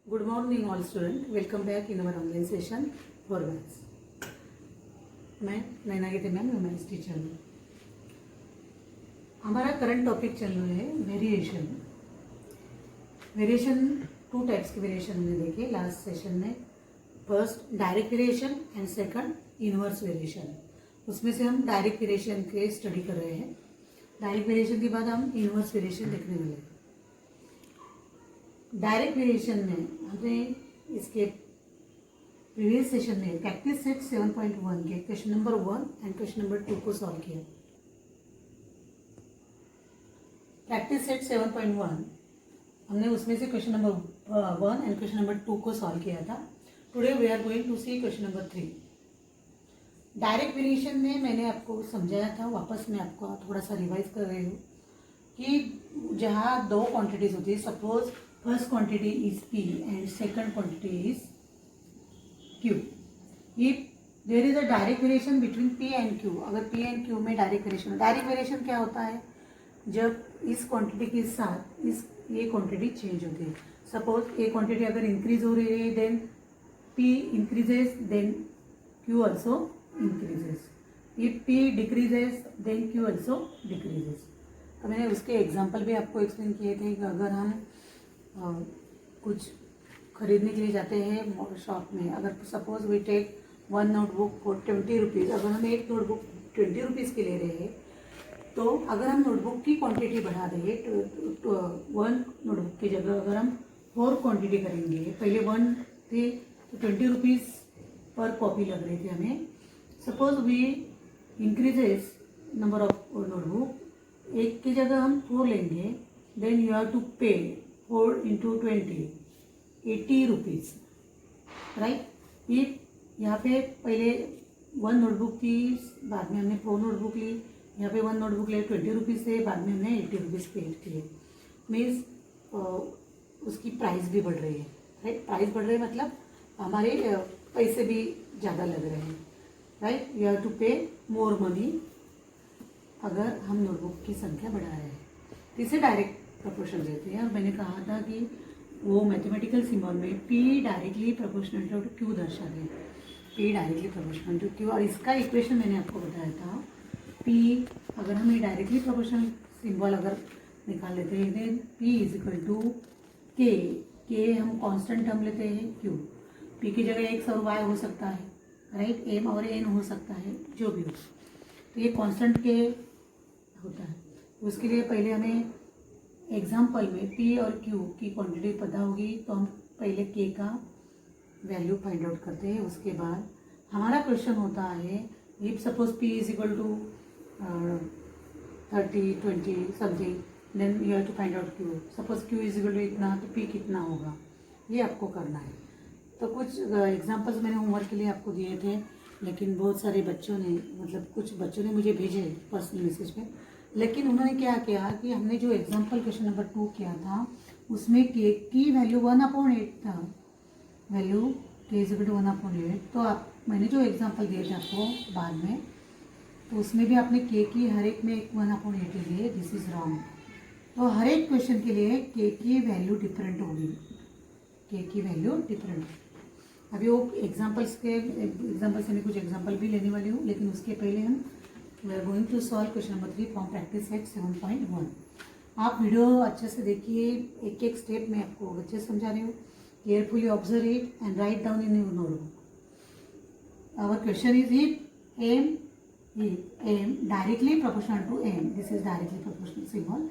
Good morning all students. Welcome back in our online session for maths. मैं नैना गीते ma'am maths teacher हूँ. हमारा current topic चल रहा है वेरिएशन. वेरिएशन टू टाइप्स के वेरिएशन हमने देखे लास्ट सेशन में. First direct variation and second inverse variation. उसमें से हम डायरेक्ट वेरिएशन के स्टडी कर रहे हैं. डायरेक्ट वेरिएशन के बाद हम इनवर्स वेरिएशन देखने वाले हैं. डायरेक्ट वेरिएशन में हमने इसके प्रीवियस सेशन में प्रैक्टिस सेट 7.1 के question number 1 and question number 2 को सॉल्व किया. प्रैक्टिस सेट 7.1 हमने उसमें से question number 1 and question number 2 को सॉल्व किया था. Today we are going to see question number 3. Direct variation में मैंने आपको समझाया था, वापस मैं आपको थोड़ा सा रिवाइज कर रही हूँ कि जहाँ दो क्वांटिटीज होती है, suppose first quantity is P and second quantity is Q. If there is a direct variation between P and Q, अगर P and Q में डायरेक्ट वेरिएशन, डायरेक्ट वेरिएशन क्या होता है? जब इस क्वांटिटी के साथ ये क्वांटिटी चेंज होती है. सपोज ये क्वांटिटी अगर इंक्रीज हो रही है then P increases then Q also increases. If P decreases then Q also decreases. तो मैंने उसके एग्जाम्पल भी आपको एक्सप्लेन किए थे कि अगर हम कुछ खरीदने के लिए जाते हैं शॉप में, अगर suppose we take one notebook for 20 rupees, अगर हम एक नोटबुक 20 रुपीज़ के ले रहे हैं, तो अगर हम नोटबुक की क्वांटिटी बढ़ा देंगे तो वन नोटबुक की जगह अगर हम 4 क्वांटिटी करेंगे, पहले 1 थे तो 20 रुपीज़ पर कॉपी लग रही थी हमें. Suppose we increases number of notebook, एक की जगह हम 4 लेंगे, देन यू हैव टू पे 4 into 20, 80 रुपीज़, राइट. इफ यहाँ पे पहले 1 नोटबुक थी, बाद में हमने 4 नोटबुक ली, यहाँ पे 1 नोटबुक ले 20 रुपीज़ थे, बाद में हमने 80 रुपीज़ पे किए. मीन्स उसकी प्राइस भी बढ़ रही है, राइट. प्राइस बढ़ रही है मतलब हमारे पैसे भी ज़्यादा लग रहे हैं, राइट. यू हैव टू पे मोर मनी अगर हम नोटबुक की संख्या बढ़ा रहे हैं. इसे डायरेक्ट प्रोपोर्शन देते हैं. और मैंने कहा था कि वो मैथमेटिकल सिंबल में P directly proportional to Q दर्शा है. P directly proportional to Q. और इसका इक्वेशन मैंने आपको बताया था. P अगर हमें डायरेक्टली प्रोपोर्शनल सिंबल अगर निकाल लेते हैं then P is equal to K हम कांस्टेंट टर्म लेते हैं Q. P की जगह X और Y हो सकता है, राइट. M और N हो सकता है, जो भी हो. तो ये कांस्टेंट के होता है. उसके लिए पहले हमें एग्जाम्पल में P और Q की क्वांटिटी पता होगी, तो हम पहले K का वैल्यू फाइंड आउट करते हैं. उसके बाद हमारा क्वेश्चन होता है if suppose P is equal to 30, 20 something, then you have to find out Q. Suppose Q is equal to इतना, तो P कितना होगा, ये आपको करना है. तो कुछ एग्जाम्पल्स मैंने होमवर्क के लिए आपको दिए थे, लेकिन बहुत सारे बच्चों ने, मतलब कुछ बच्चों ने मुझे भेजे पर्सनल मैसेज पे, लेकिन उन्होंने क्या किया कि हमने जो एग्जाम्पल क्वेश्चन नंबर 2 किया था उसमें K की वैल्यू 1/8 था. Value K is equal to 1/8. तो मैंने जो एग्जाम्पल दिए थे आपको बाद में, तो उसमें भी आपने K की हर एक में 1/8 लिए. This is wrong. तो हर एक क्वेश्चन के लिए K की वैल्यू डिफरेंट होगी. K की वैल्यू डिफरेंट. अभी वो एग्जाम्पल से मैं कुछ एग्जाम्पल भी लेने वाली हूँ, लेकिन उसके पहले हम we are going to solve question number 3 from practice set 7.1. आप वीडियो अच्छे से देखिए, एक एक स्टेप में आपको अच्छे से समझा रही हूँ. Carefully observe it and write down in your notebook. Our question is if m directly proportional to m, this is directly proportional symbol,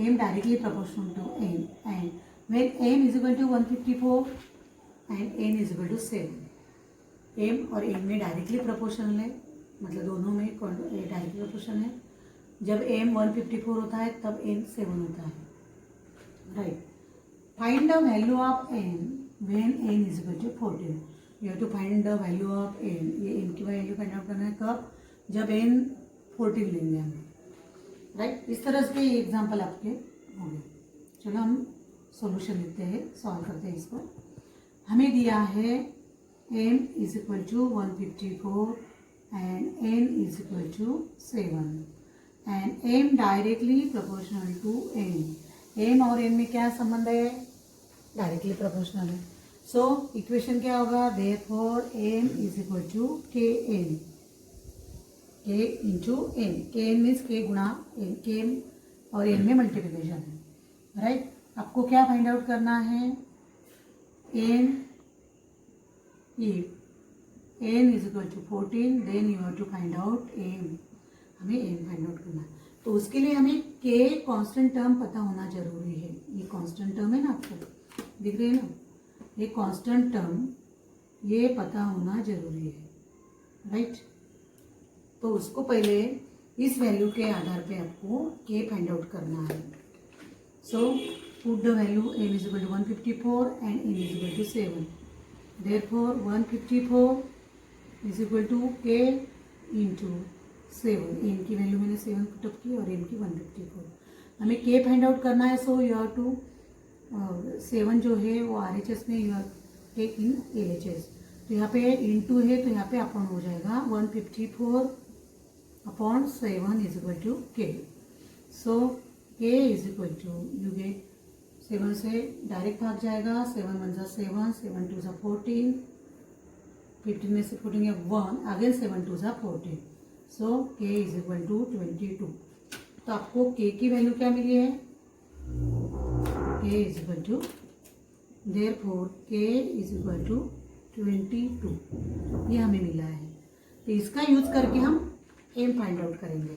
m directly proportional to m and when m is equal to 154 and n is equal to 7. m और n में directly proportional है, मतलब दोनों में directly proportion है. जब m 154 होता है तब n 7 होता है, right. Find the value of n when n is equal to 14. You have to find the value of n. ये n की वैल्यू फाइंड आउट करना है कब, जब n 14 लेंगे हम, राइट. इस तरह के एग्जाम्पल आपके हो गए. चलो हम सॉल्यूशन लिखते हैं, सॉल्व करते हैं इसको. हमें दिया है m is equal to 154 and n is equal to 7 and m directly proportional to n. m और n में क्या संबंध है, डायरेक्टली प्रोपोर्शनल है. सो इक्वेशन क्या होगा, therefore M is equal to K N, K into N, K N means K गुणा N, K N और एन में मल्टीप्लिकेशन है, राइट। आपको क्या फाइंड आउट करना है, N, if N is equal to 14 then you have to find out M, हमें M find out करना है। तो उसके लिए हमें के कांस्टेंट टर्म पता होना जरूरी है। ये कांस्टेंट टर्म है ना, आपको दिख रही है ना, ये कांस्टेंट टर्म ये पता होना जरूरी है, राइट। तो उसको पहले इस वैल्यू के आधार पे आपको के फाइंड आउट करना है। So put the value M is equal to 154 and N is equal to 7, therefore 154 is equal to K into 7, N की वैल्यू मैंने 7 पुटअप की और एन की 154। हमें के फाइंड आउट करना है। सो यू हैव टू 7 जो है वो RHS में, you have take in LHS। तो यहाँ पे इंटू है तो यहाँ पे अपॉन हो जाएगा, 154 upon 7 is equal to K. So K is equal to, you get 7 से डायरेक्ट भाग जाएगा, 7 1 सा 7, 7 2 सा 14, 15 में से 14 1, अगेन 7 2 सा 14। सो के इज इक्वल टू 22। तो आपको के की वैल्यू क्या मिली है, के इज इक्वल टू, देयरफॉर के इज इक्वल टू 22, ये हमें मिला है। तो इसका यूज करके हम एम फाइंड आउट करेंगे।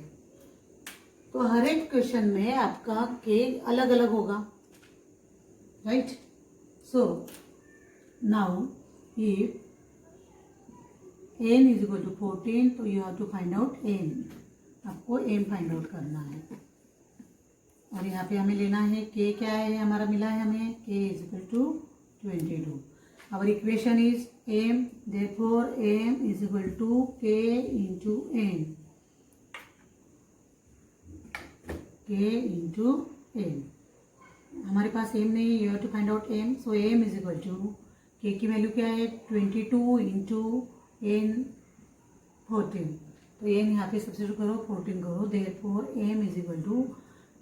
तो हर एक क्वेश्चन में आपका के अलग अलग होगा, right. So now if N is equal to 14 तो you have to find out M, आपको एम फाइंड आउट करना है। और यहाँ पे हमें लेना है के, क्या है हमारा मिला है हमें, K is equal to 22। Our equation is M, therefore M is equal to K into N, K into N. हमारे पास एम नहीं है, you have to find out M. So M is equal to, K की value क्या है 22 into N 14, तो N यहाँ पे सब्स्टिट्यूट करो, 14 करो, therefore M is equal to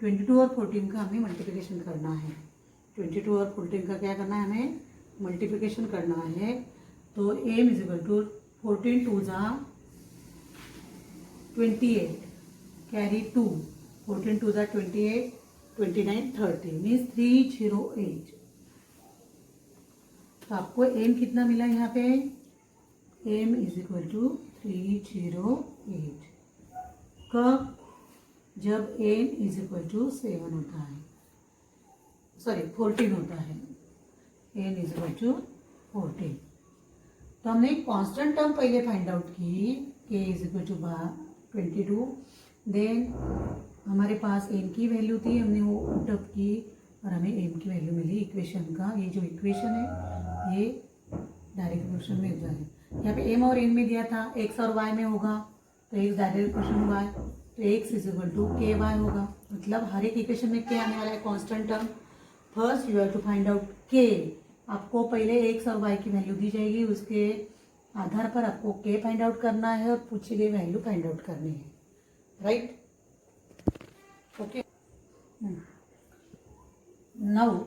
22 और 14 का हमें मल्टीप्लिकेशन करना है। 22 और 14 का क्या करना है, हमें मल्टीप्लिकेशन करना है। तो एम इज इक्वल टू 14 2 ज़ा 28, कैरी 2, 14 2 ज़ा 28, 29 30 मीन्स 308। तो आपको एम कितना मिला यहाँ पे, एम इज इक्वल टू 308। कब, जब एन इज इक्वल टू 7 होता है, सॉरी 14 होता है, एन इज इक्वल टू 14। तो हमने कांस्टेंट टर्म पहले फाइंड आउट की, के इज इक्वल टू 22, देन हमारे पास एन की वैल्यू थी, हमने वो पुटअप की और हमें एम की वैल्यू मिली इक्वेशन का। ये जो इक्वेशन है ये डायरेक्ट इक्वेशन में जाए, यहाँ पे एम और एन में दिया था, एक्स और वाई में होगा, तो एक्स डायरेक्ट इक्वेशन हुआ है, तो x is equal to K Y होगा। मतलब हर एक इक्वेशन में क्या आने वाला है, constant term. First you have to find out K, आपको पहले एक्स और वाई की वैल्यू दी जाएगी, उसके आधार पर आपको के फाइंड आउट करना है और पूछी गई वैल्यू फाइंड आउट करनी है, राइट। ओके, नाउ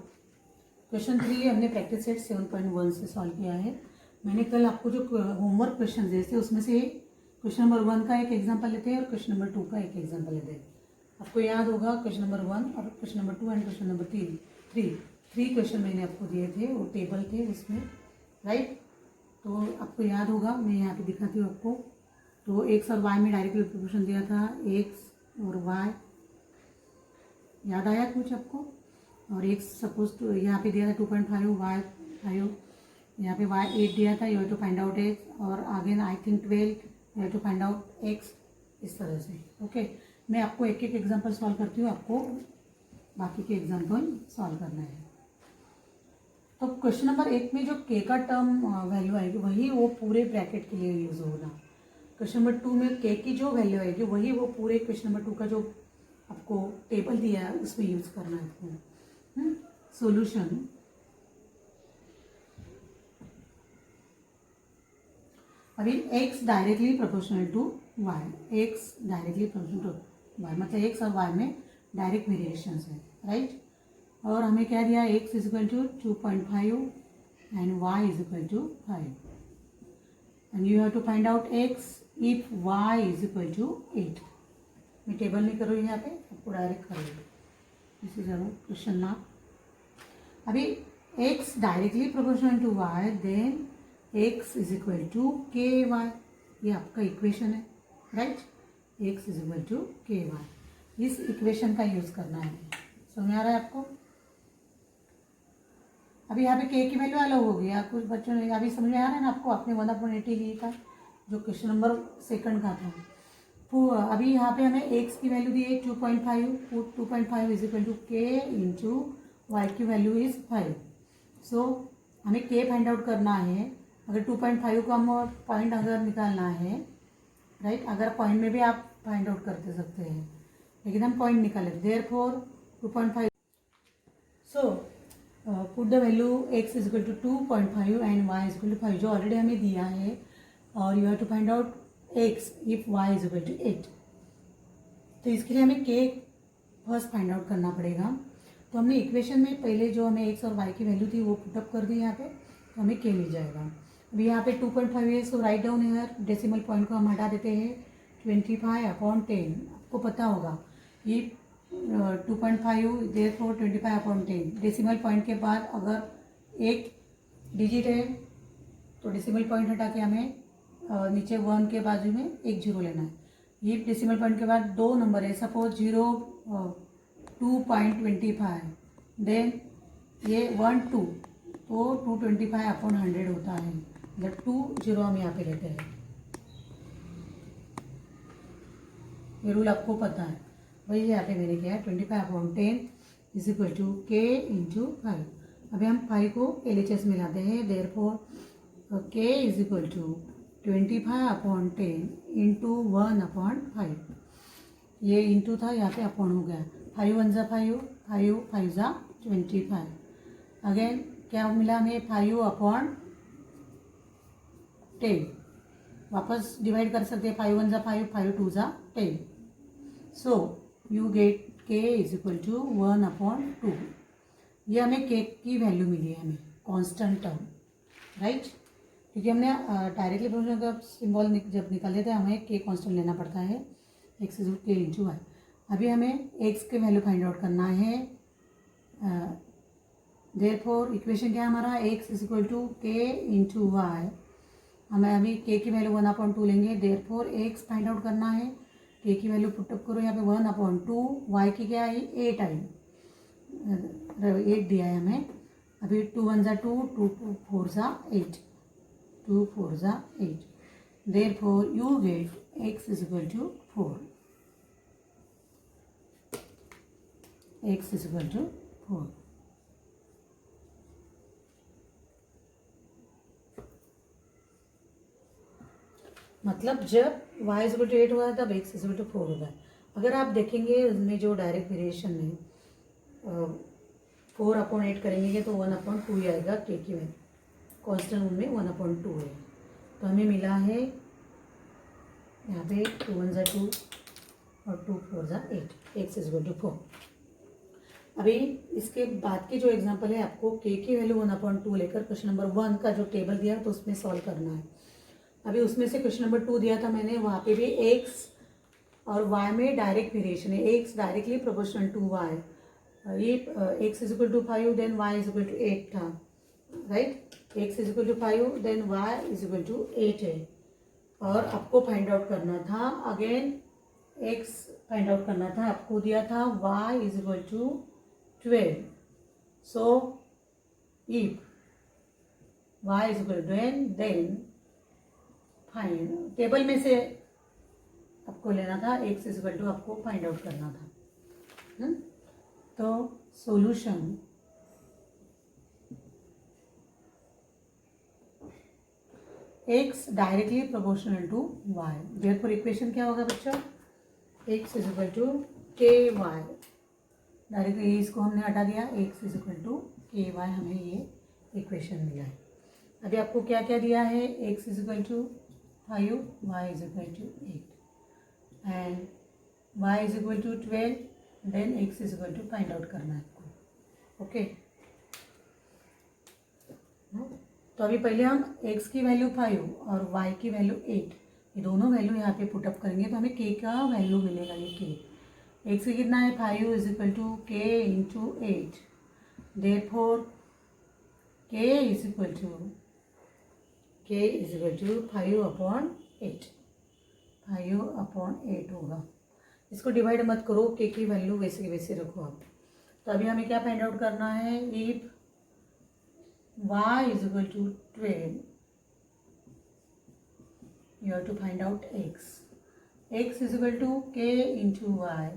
क्वेश्चन 3 हमने प्रैक्टिस सेट 7.1 से सॉल्व किया है। मैंने कल आपको जो होमवर्क क्वेश्चन दिए थे उसमें से क्वेश्चन नंबर 1 का एक एग्जांपल लेते हैं और क्वेश्चन नंबर 2 का एक एग्जांपल लेते हैं। आपको याद होगा क्वेश्चन नंबर 1 और question number 2 and question number 3 question मैंने आपको दिए थे, वो टेबल थे उसमें, राइट। तो आपको याद होगा, मैं यहाँ पे दिखाती हूँ आपको। तो एक्स और वाई में डायरेक्टली प्रोपोर्शन दिया था, एक्स और वाई, याद आया कुछ आपको। और एक्स सपोज टू यहाँ पे दिया था 2.5, वाई 5, यहाँ पे वाई 8 दिया था, you have to find out X, और again I think 12, you have to find out X, इस तरह से। ओके, मैं आपको एक एक एग्जांपल सॉल्व करती हूँ, आपको बाकी के एग्जांपल सॉल्व करना है। तो क्वेश्चन नंबर 1 में जो के का टर्म वैल्यू आएगी वही वो पूरे ब्रैकेट के लिए यूज होगा। क्वेश्चन नंबर 2 में के की जो वैल्यू आएगी वही वो पूरे क्वेश्चन नंबर 2 का जो आपको टेबल दिया है उसमें यूज करना है आपको। सॉल्यूशन, अभी x directly proportional to y, x directly proportional to y, मतलब x और y में डायरेक्ट वेरिएशन है, राइट। और हमें क्या दिया, x is equal to 2.5 and y is equal to 5. And you have to find out x if y is equal to 8. मैं table नहीं करूँ यहाँ पे, आपको डायरेक्ट कर लूँ. This is our question mark. अभी x directly proportional to y, then x is equal to K Y. ये आपका इक्वेशन है, right. x is equal to K Y. इस इक्वेशन का यूज करना है. समझ आ रहा है आपको? अभी यहाँ पे के की वैल्यू अलग हो गई. कुछ बच्चों ने अभी समझ में आ रहा है ना आपको? आपने 1/80 लिखा था जो क्वेश्चन नंबर 2 का था. अभी यहाँ पे हमें x की वैल्यू दी है 2.5. 2.5 is equal to K into Y की वैल्यू इज 5. सो हमें k फाइंड आउट करना है. अगर 2.5 को हम पॉइंट अगर निकालना है, राइट, अगर पॉइंट में भी आप फाइंड आउट करते सकते हैं, लेकिन हम पॉइंट निकाले. Therefore 2.5. So put the value x is equal to 2.5 and y is equal to 5 जो ऑलरेडी हमें दिया है. और you have to find out x if y is equal to 8. तो इसके लिए हमें k फर्स्ट फाइंड आउट करना पड़ेगा. तो हमने इक्वेशन में पहले जो हमें x और y की वैल्यू थी वो पुटअप कर दी यहाँ पे, तो हमें k मिल जाएगा. अभी यहाँ पे 2.5 है, so write down here. Decimal point को हम हटा देते हैं. 25/10. आपको पता होगा ये 2.5 देयरफॉर 25/10. डेसिमल पॉइंट के बाद अगर एक डिजिट है तो डेसिमल पॉइंट हटा के हमें नीचे 1 के बाजू में एक जीरो लेना है. ये डेसिमल पॉइंट के बाद 2 नंबर है. सपोज 2.25, देन ये 1 2, तो 225/100 होता है. मतलब 2 0 हम यहाँ पे लेते हैं. ये रूल आपको पता है. वही यहाँ पे मैंने किया है. 25/10 is equal to K into 5. अभी हम 5 को LHS में लाते हैं. देयरफॉर के इज इक्वल टू 25/10 इंटू 1/5. ये इंटू था, यहाँ पे अपॉन हो गया. 5 1 जा 5, 5 5 जा 25. अगेन क्या मिला हमें? 5/10. वापस डिवाइड कर सकते हैं. 5 1 जा 5, 5 2 जा 10. So you get k is equal to 1/2. ये हमें k की वैल्यू मिली है, हमें कांस्टेंट टर्म, राइट. क्योंकि हमने डायरेक्टली प्रोपोर्शनल का सिंबल जब निकाले थे हमें k कांस्टेंट लेना पड़ता है. x is k into Y. अभी हमें x के वैल्यू फाइंड आउट करना है. देयरफॉर इक्वेशन क्या है हमारा? x is equal to k into Y. हमें अभी k की वैल्यू 1/2 लेंगे. देयरफॉर x फाइंड आउट करना है. k की वैल्यू पुटअप करो यहाँ पे 1/2. y की क्या आई? 8 आई. 8 दिया है हमें. अभी 2 1 जा 2, 2 4 जा 8, 2 4 जा 8. Therefore you get x is equal to 4. x is equal to 4. मतलब जब y इज इक्वल टू 8 हुआ है तब x इज इक्वल टू 4 होगा. अगर आप देखेंगे उसमें जो डायरेक्ट वेरिएशन है 4/8 करेंगे तो 1/2 ही आएगा. k की वैल्यू कॉन्स्टेंट रूम में 1/2 है. तो हमें मिला है यहाँ पे 2 1 जा 2 और 2 4 जा 8. x is equal to 4. अभी इसके बाद की जो एग्जांपल है आपको k की वैल्यू 1/2 लेकर क्वेश्चन नंबर 1 का जो टेबल दिया तो उसमें सॉल्व करना है. अभी उसमें से क्वेश्चन नंबर 2 दिया था मैंने, वहाँ पे भी x और y में डायरेक्ट वेरिएशन है. x directly proportional to y. ये x is equal to 5 then y is equal to 8 था, right. x is equal to 5 then y is equal to 8 है. और आपको फाइंड आउट करना था अगेन x फाइंड आउट करना था. आपको दिया था y is equal to 12. So if y is equal to 10 then find table में से आपको लेना था. x इज इक्वल टू आपको फाइंड आउट करना था. तो solution x directly proportional to y. Therefore equation क्या होगा बच्चों? x is equal to K Y. Directly इसको हमने हटा दिया. x is equal to K Y. हमें ये इक्वेशन मिला है. अभी आपको क्या क्या दिया है? x is equal to 5, y is equal to 8 and y is equal to 12. Then x is equal to find out करना है आपको. ओके. तो अभी पहले हम x की वैल्यू 5 और y की वैल्यू 8, ये दोनों वैल्यू यहाँ पे पुटअप करेंगे तो हमें k का वैल्यू मिलेगा। ये k x कितना है 5 is equal to k into 8, therefore k is equal to 5/8, 5/8 होगा। इसको डिवाइड मत करो, k की वैल्यू वैसे की वैसे रखो आप। तो अभी हमें क्या फाइंड आउट करना है, if y is equal to 12, you have to find out x. x is equal to k into y,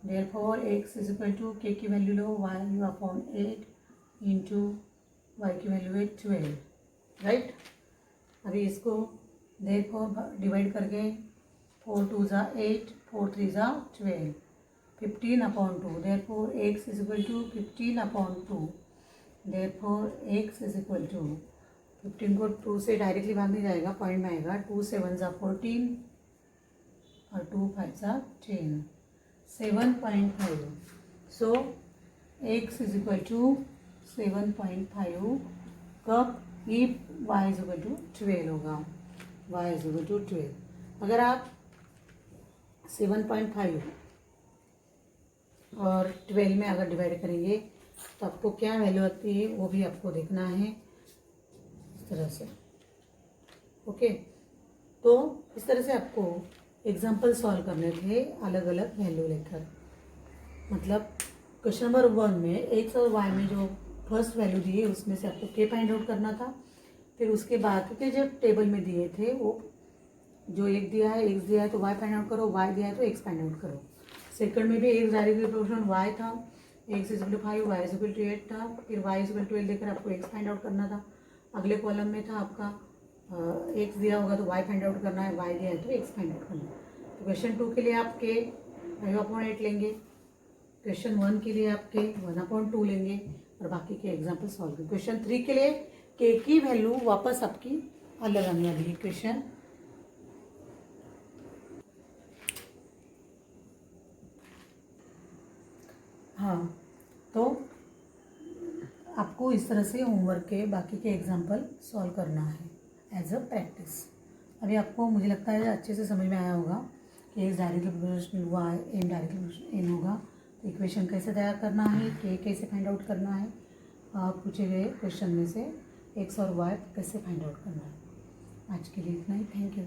therefore x is equal to k की वैल्यू लो y अपॉन 8 इंटू y की value है 12, right. अभी इसको therefore divide करके 4 2 ज़ा 8, 4 3 ज़ा 12, 15/2, therefore x is equal to 15/2, therefore x is equal to 15 को 2 से डायरेक्टली भाग नहीं जाएगा, पॉइंट में आएगा। 2 7 ज़ा 14 और 2 5 ज़ा 10, 7.5। So x is equal to 7.5 कब, if y is equal to 12 होगा, y इज इक्वल टू 12। अगर आप 7.5 और 12 में अगर डिवाइड करेंगे तो आपको क्या वैल्यू आती है वो भी आपको देखना है, इस तरह से। ओके, तो इस तरह से आपको एग्जाम्पल सॉल्व करने थे अलग अलग वैल्यू लेकर। मतलब क्वेश्चन नंबर 1 में x और y में जो फर्स्ट वैल्यू दी है उसमें से आपको k फाइंड आउट करना था। फिर उसके बाद के जो टेबल में दिए थे वो जो एक दिया है x दिया है तो y फाइंड आउट करो, y दिया है तो x फाइंड आउट करो। सेकंड में भी x डायरेक्टली प्रोपोर्शनल y था, x is equal to 5, y is equal to 8 था, फिर y इज इक्वल टू 12 देकर आपको x फाइंड आउट करना था। अगले कॉलम में था आपका x दिया होगा तो y फाइंड आउट करना है, y दिया है तो x फाइंड आउट करना है। तो क्वेश्चन 2 के लिए आप k 5/8 लेंगे, क्वेश्चन 1 के लिए आप k 1/2 लेंगे और बाकी के एग्जाम्पल सॉल्व करेंगे। क्वेश्चन 3 के लिए k की वैल्यू वापस आपकी अलग आने वाली है। क्वेश्चन हाँ, तो आपको इस तरह से होमवर्क के बाकी के एग्जाम्पल सॉल्व करना है एज अ प्रैक्टिस। अभी आपको मुझे लगता है अच्छे से समझ में आया होगा कि x directly proportional y, n directly proportional n होगा। तो इक्वेशन कैसे तैयार करना है, k कैसे फाइंड आउट करना है, पूछे गए क्वेश्चन में से x और y कैसे फाइंड आउट करना है। आज के लिए इतना ही, थैंक यू।